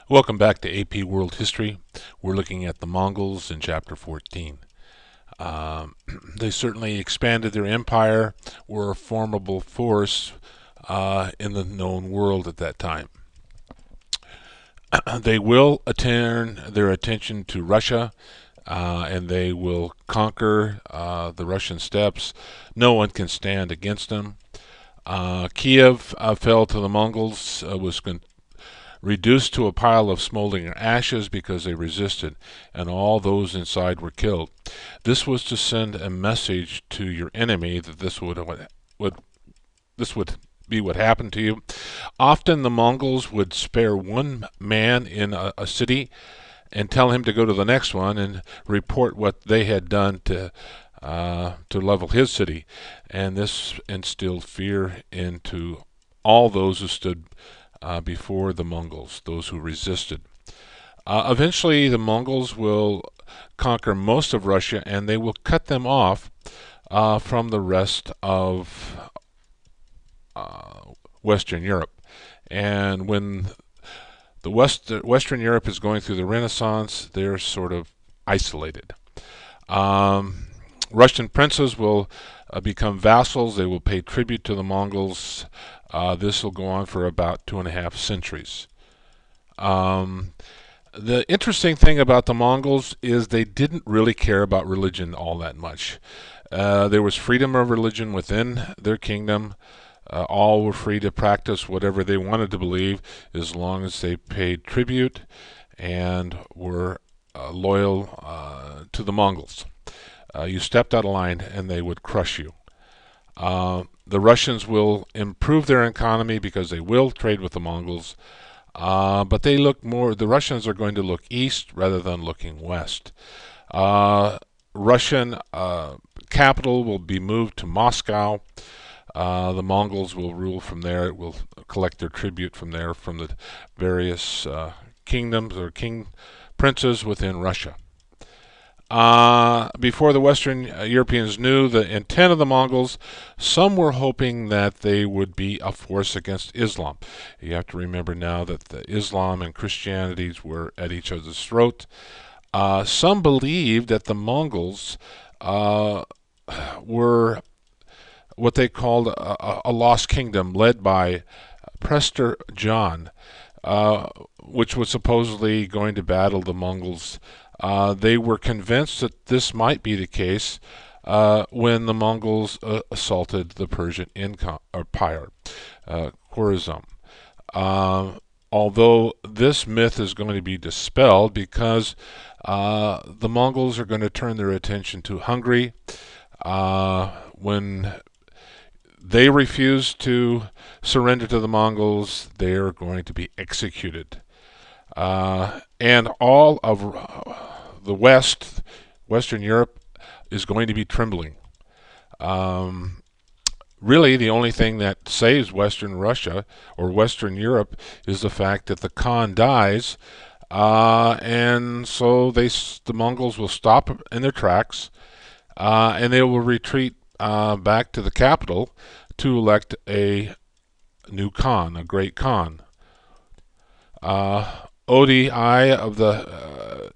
Welcome back to AP World History. We're looking at the Mongols in Chapter 14. Um, they certainly expanded their empire, were a formidable force in the known world at that time. They will turn their attention to Russia, and they will conquer the Russian steppes. No one can stand against them. Kiev fell to the Mongols, was reduced to a pile of smoldering ashes because they resisted, and all those inside were killed. This was to send a message to your enemy that this would be what happened to you. Often the Mongols would spare one man in a city and tell him to go to the next one and report what they had done to level his city, and this instilled fear into all those who stood before the Mongols, those who resisted. Eventually, the Mongols will conquer most of Russia, and they will cut them off from the rest of Western Europe. And when Western Europe is going through the Renaissance, they're sort of isolated. Um, Russian princes will become vassals. They will pay tribute to the Mongols. This will go on for about 2.5 centuries. Um, the interesting thing about the Mongols is they didn't really care about religion all that much. There was freedom of religion within their kingdom. All were free to practice whatever they wanted to believe as long as they paid tribute and were loyal to the Mongols. You stepped out of line and they would crush you. The Russians will improve their economy because they will trade with the Mongols, but the Russians are going to look east rather than looking west. Russian capital will be moved to Moscow. The Mongols will rule from there. It will collect their tribute from there, from the various kingdoms or princes within Russia. Before the Western Europeans knew the intent of the Mongols, some were hoping that they would be a force against Islam. You have to remember now that Islam and Christianity were at each other's throat. Some believed that the Mongols were what they called a lost kingdom led by Prester John, which was supposedly going to battle the Mongols. They were convinced that this might be the case when the Mongols assaulted the Persian Empire, Khwarezm. Although this myth is going to be dispelled because the Mongols are going to turn their attention to Hungary. When they refuse to surrender to the Mongols, they are going to be executed. And all of the Western Europe, is going to be trembling. Really, the only thing that saves Western Russia or Western Europe is the fact that the Khan dies, and so the Mongols will stop in their tracks, and they will retreat back to the capital to elect a new Khan, a great Khan. Odi I of the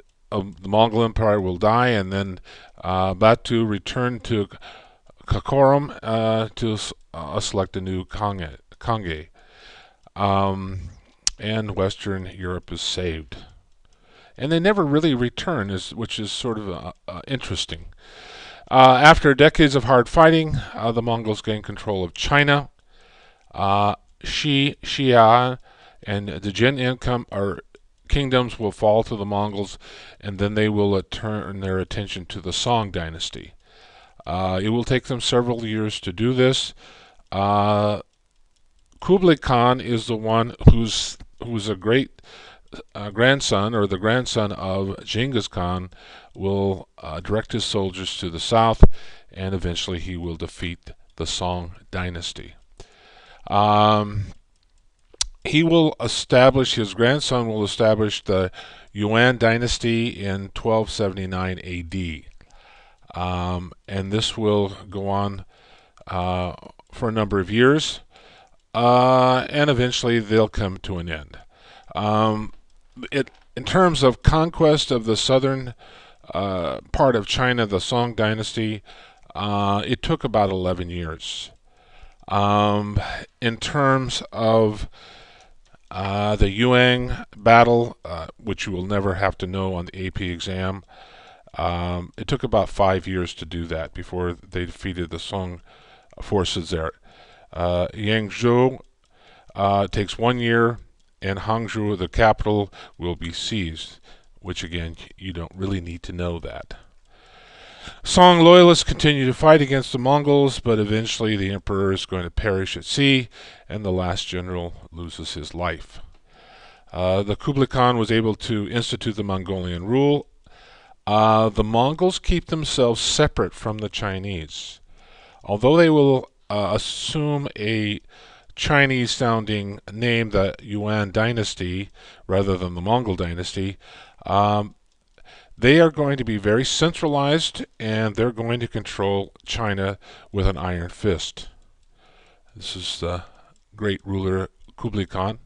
Mongol Empire will die, and then Batu return to Karakorum to select a new Kangye. And Western Europe is saved. And they never really return, which is sort of interesting. After decades of hard fighting, the Mongols gain control of China. Xia, and the Jin kingdoms will fall to the Mongols, and then they will turn their attention to the Song dynasty. It will take them several years to do this. Kublai Khan is the one who's a great grandson, or the grandson of Genghis Khan, will direct his soldiers to the south, and eventually he will defeat the Song dynasty. His grandson will establish the Yuan dynasty in 1279 AD. And this will go on for a number of years, and eventually they'll come to an end. in terms of conquest of the southern part of China, the Song Dynasty, it took about 11 years. In terms of the Yuan battle, which you will never have to know on the AP exam, it took about 5 years to do that before they defeated the Song forces there. Yangzhou takes 1 year, and Hangzhou, the capital, will be seized, which again, you don't really need to know that. Song loyalists continue to fight against the Mongols, but eventually the emperor is going to perish at sea, and the last general loses his life. The Kublai Khan was able to institute the Mongolian rule. The Mongols keep themselves separate from the Chinese. Although they will assume a Chinese-sounding name, the Yuan dynasty, rather than the Mongol dynasty, they are going to be very centralized, and they're going to control China with an iron fist. This is the great ruler Kublai Khan.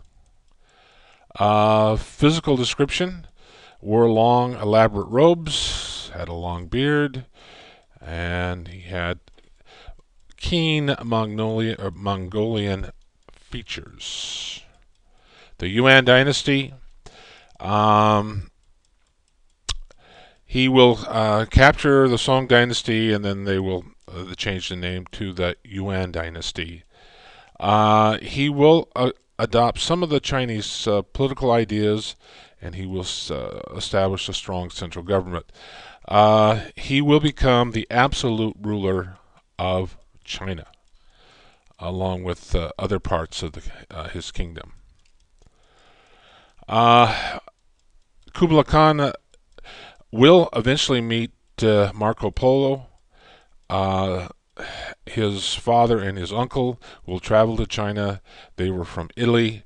Physical description: wore long, elaborate robes, had a long beard, and he had keen Mongolian features. The Yuan dynasty. He will capture the Song dynasty, and then they will change the name to the Yuan dynasty. He will adopt some of the Chinese political ideas, and he will establish a strong central government. He will become the absolute ruler of China, along with other parts of his kingdom. Kublai Khan will eventually meet Marco Polo. His father and his uncle will travel to China. They were from Italy,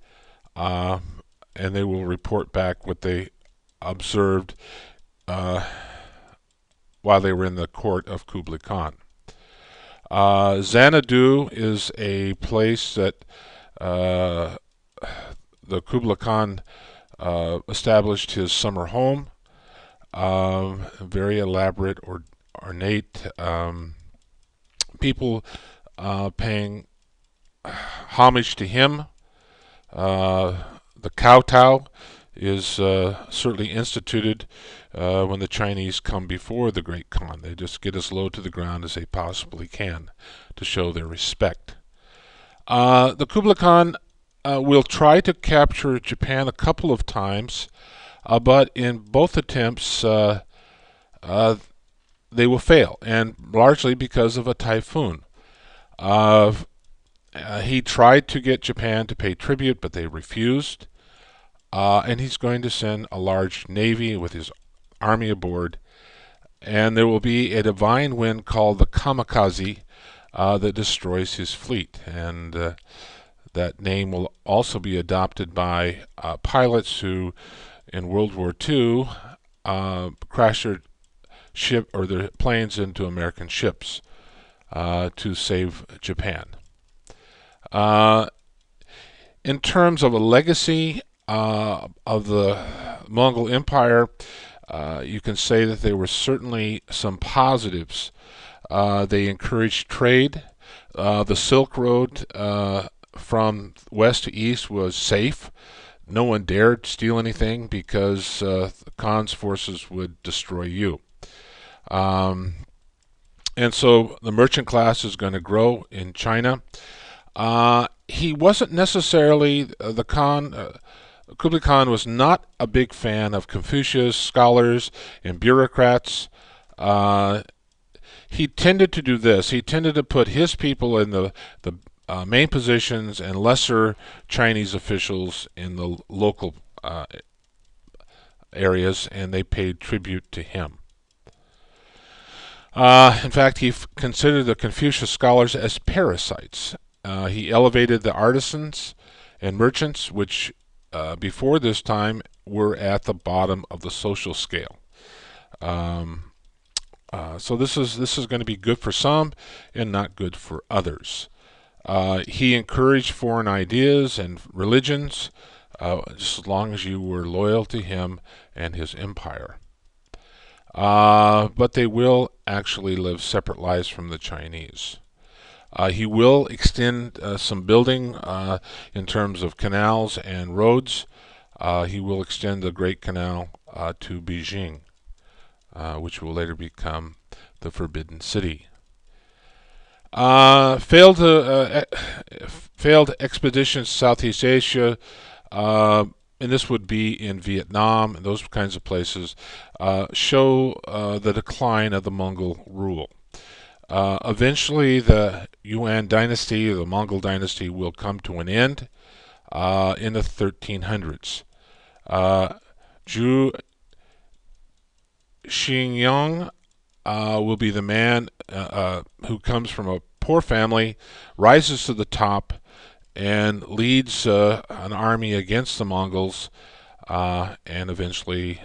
and they will report back what they observed while they were in the court of Kublai Khan. Xanadu is a place that the Kublai Khan established his summer home. Very elaborate or ornate. People paying homage to him. The kowtow is certainly instituted when the Chinese come before the Great Khan. They just get as low to the ground as they possibly can to show their respect. The Kublai Khan will try to capture Japan a couple of times, but in both attempts they will fail, and largely because of a typhoon. He tried to get Japan to pay tribute, but they refused. And he's going to send a large navy with his army aboard. And there will be a divine wind called the kamikaze that destroys his fleet. And that name will also be adopted by pilots who, in World War II, crashed their ship or their planes into American ships to save Japan. In terms of a legacy of the Mongol Empire, you can say that there were certainly some positives. They encouraged trade. The Silk Road from west to east was safe. No one dared steal anything because the Khan's forces would destroy you. And so the merchant class is going to grow in China. He wasn't necessarily, the Khan, Kublai Khan was not a big fan of Confucius, scholars, and bureaucrats. He tended to do this. He tended to put his people in the main positions and lesser Chinese officials in the local areas, and they paid tribute to him. In fact, he considered the Confucius scholars as parasites. He elevated the artisans and merchants, which before this time were at the bottom of the social scale. So this is going to be good for some and not good for others. He encouraged foreign ideas and religions. just as long as you were loyal to him and his empire. But they will actually live separate lives from the Chinese. He will extend some building in terms of canals and roads. He will extend the Great Canal to Beijing, which will later become the Forbidden City. Failed expeditions to Southeast Asia, and this would be in Vietnam and those kinds of places, show the decline of the Mongol rule. Eventually, the Yuan dynasty, the Mongol dynasty, will come to an end in the 1300s. Zhu Xingyang will be the man who comes from a poor family, rises to the top, and leads an army against the Mongols, and eventually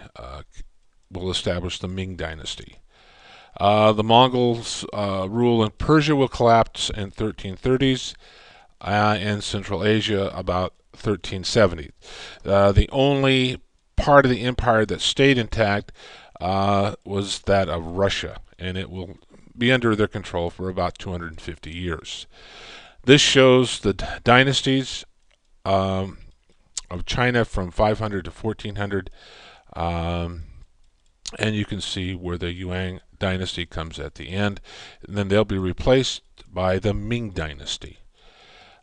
will establish the Ming dynasty. The Mongols' rule in Persia will collapse in 1330s, and Central Asia about 1370. The only part of the empire that stayed intact was that of Russia, and it will be under their control for about 250 years. This shows the dynasties of China from 500 to 1400, and you can see where the Yuan dynasty comes at the end, and then they'll be replaced by the Ming dynasty.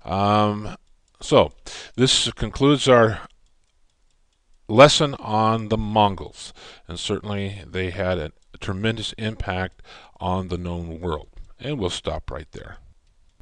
So this concludes our lesson on the Mongols, and certainly they had a tremendous impact on the known world. And we'll stop right there.